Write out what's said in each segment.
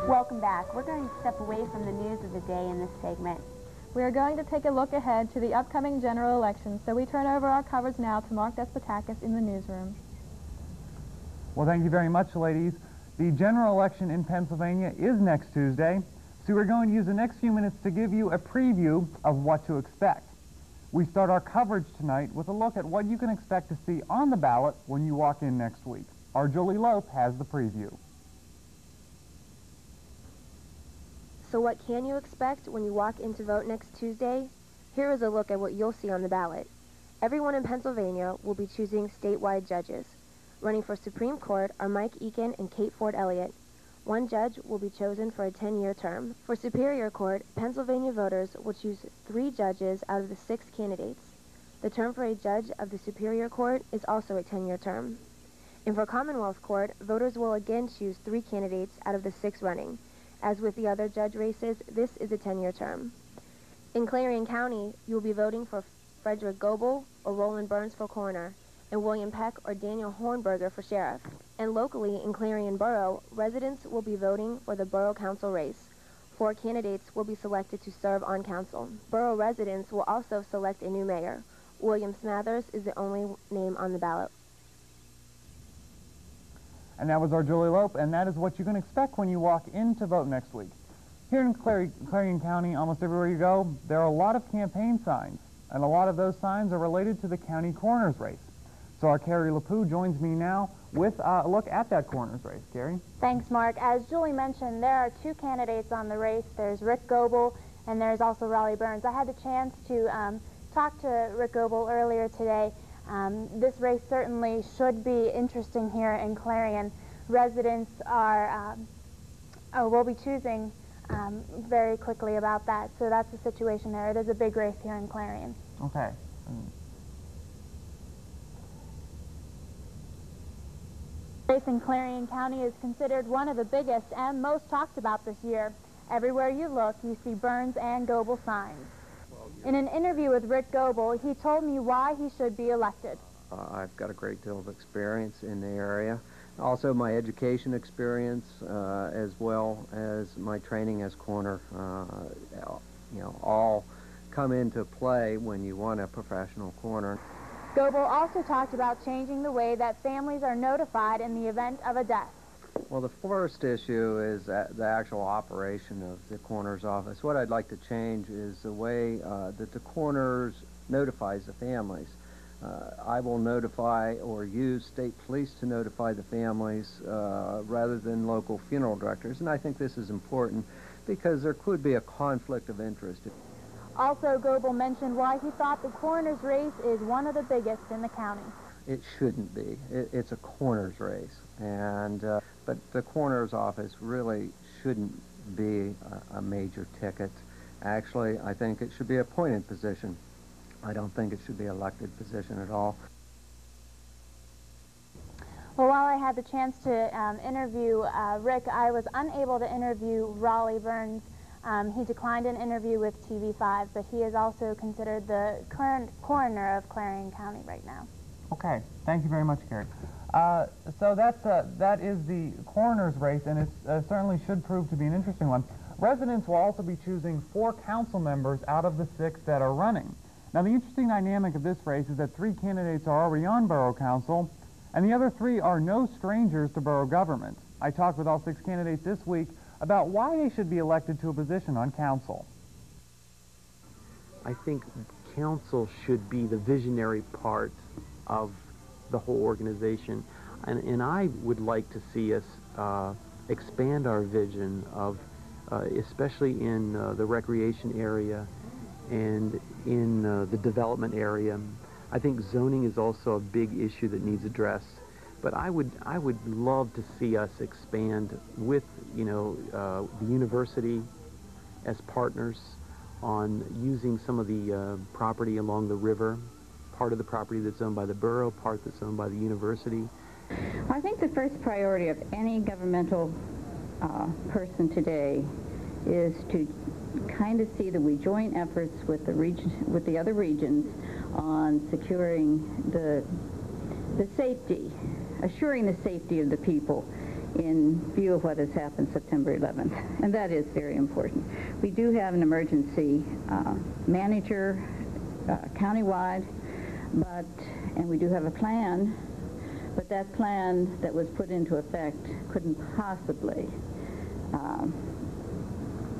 Welcome back. We're going to step away from the news of the day in this segment. We are going to take a look ahead to the upcoming general election, so we turn over our coverage now to Mark Despotakis in the newsroom. Well, thank you very much, ladies. The general election in Pennsylvania is next Tuesday, so we're going to use the next few minutes to give you a preview of what to expect. We start our coverage tonight with a look at what you can expect to see on the ballot when you walk in next week. Our Julie Lopuh has the preview. So what can you expect when you walk in to vote next Tuesday? Here is a look at what you'll see on the ballot. Everyone in Pennsylvania will be choosing statewide judges. Running for Supreme Court are Mike Eakin and Kate Ford Elliott. One judge will be chosen for a 10-year term. For Superior Court, Pennsylvania voters will choose 3 judges out of the 6 candidates. The term for a judge of the Superior Court is also a 10-year term. And for Commonwealth Court, voters will again choose 3 candidates out of the 6 running. As with the other judge races, this is a 10-year term. In Clarion County, you will be voting for Frederick Goebel or Roland Burns for coroner, and William Peck or Daniel Hornberger for sheriff. And locally in Clarion Borough, residents will be voting for the Borough Council race. 4 candidates will be selected to serve on council. Borough residents will also select a new mayor. William Smathers is the only name on the ballot. And that was our Julie Lopuh, and that is what you can expect when you walk in to vote next week. Here in Clarion County, almost everywhere you go, there are a lot of campaign signs, and a lot of those signs are related to the county coroner's race. So our Carrie Lopuh joins me now with a look at that coroner's race. Carrie? Thanks, Mark. As Julie mentioned, there are 2 candidates on the race. There's Rick Goebel, and there's also Raleigh Burns. I had the chance to talk to Rick Goebel earlier today. This race certainly should be interesting here in Clarion. Residents will be choosing very quickly about that. So that's the situation there. It is a big race here in Clarion. Okay. The race in Clarion County is considered one of the biggest and most talked about this year. Everywhere you look, you see Burns and Goebel signs. In an interview with Rick Goebel, he told me why he should be elected. I've got a great deal of experience in the area. Also my education experience, as well as my training as coroner, all come into play when you want a professional coroner. Goebel also talked about changing the way that families are notified in the event of a death. Well, the first issue is the actual operation of the coroner's office. What I'd like to change is the way that the coroner notifies the families. I will notify or use state police to notify the families rather than local funeral directors. And I think this is important because there could be a conflict of interest. Also, Goebel mentioned why he thought the coroner's race is one of the biggest in the county. It shouldn't be. It's a coroner's race. And but the coroner's office really shouldn't be a major ticket. Actually, I think it should be a appointed position. I don't think it should be an elected position at all. Well, while I had the chance to interview Rick, I was unable to interview Raleigh Burns. He declined an interview with TV5, but he is also considered the current coroner of Clarion County right now. Okay, thank you very much, Carrie. So that is the coroner's race, and it certainly should prove to be an interesting one. Residents will also be choosing 4 council members out of the 6 that are running. Now, the interesting dynamic of this race is that 3 candidates are already on borough council, and the other 3 are no strangers to borough government. I talked with all 6 candidates this week about why they should be elected to a position on council. I think council should be the visionary part of the whole organization, and I would like to see us expand our vision of, especially in the recreation area and in the development area. I think zoning is also a big issue that needs addressed, but I would love to see us expand with the university as partners on using some of the property along the river, part of the property that's owned by the borough, part that's owned by the university. I think the first priority of any governmental person today is to kind of see that we join efforts with the other regions on securing the the safety, assuring the safety of the people in view of what has happened September 11th, and that is very important. We do have an emergency manager countywide, and we do have a plan, but that plan that was put into effect couldn't possibly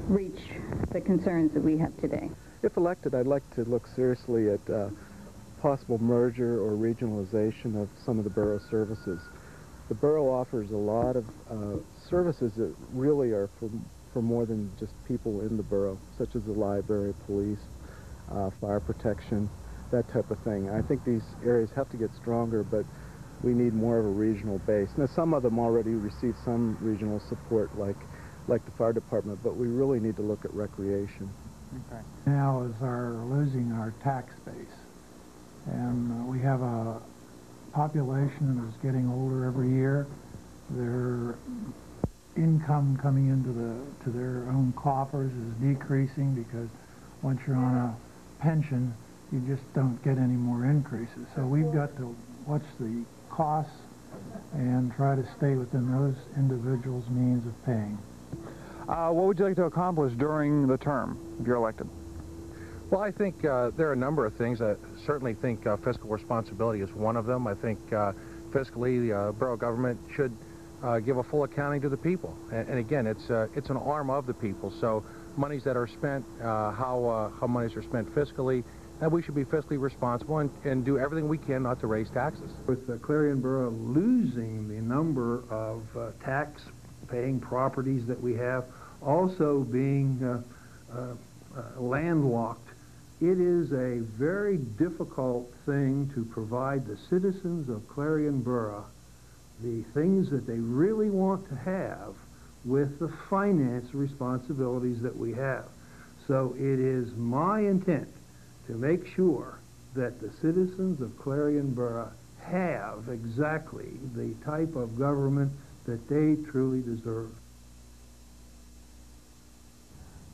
reach the concerns that we have today. If elected, I'd like to look seriously at possible merger or regionalization of some of the borough services. The borough offers a lot of services that really are for more than just people in the borough, such as the library, police, fire protection, that type of thing. I think these areas have to get stronger, but we need more of a regional base. Now, some of them already receive some regional support, like the fire department, but we really need to look at recreation. Okay. Now is losing our tax base, and we have a population that is getting older every year. Their income coming into to their own coffers is decreasing because once you're on a pension, you just don't get any more increases. So we've got to watch the costs and try to stay within those individuals' means of paying. What would you like to accomplish during the term if you're elected? Well, I think there are a number of things. I certainly think fiscal responsibility is one of them. I think fiscally the borough government should give a full accounting to the people. And again, it's an arm of the people. So monies that are spent, how monies are spent fiscally, and we should be fiscally responsible and do everything we can not to raise taxes. With Clarion Borough losing the number of tax-paying properties that we have, also being landlocked, it is a very difficult thing to provide the citizens of Clarion Borough the things that they really want to have with the finance responsibilities that we have. So it is my intent to make sure that the citizens of Clarion Borough have exactly the type of government that they truly deserve.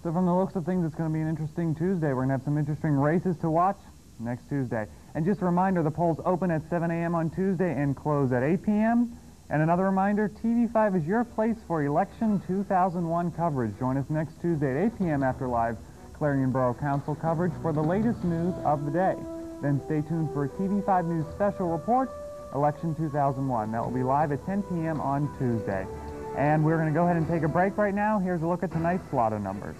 So from the looks of things, it's going to be an interesting Tuesday. We're going to have some interesting races to watch next Tuesday. And just a reminder, the polls open at 7 a.m. on Tuesday and close at 8 p.m. And another reminder, TV5 is your place for election 2001 coverage. Join us next Tuesday at 8 p.m. after live Clarion Borough Council coverage for the latest news of the day. Then stay tuned for a TV5 News special report, Election 2001. That will be live at 10 p.m. on Tuesday. And we're going to go ahead and take a break right now. Here's a look at tonight's lotto numbers.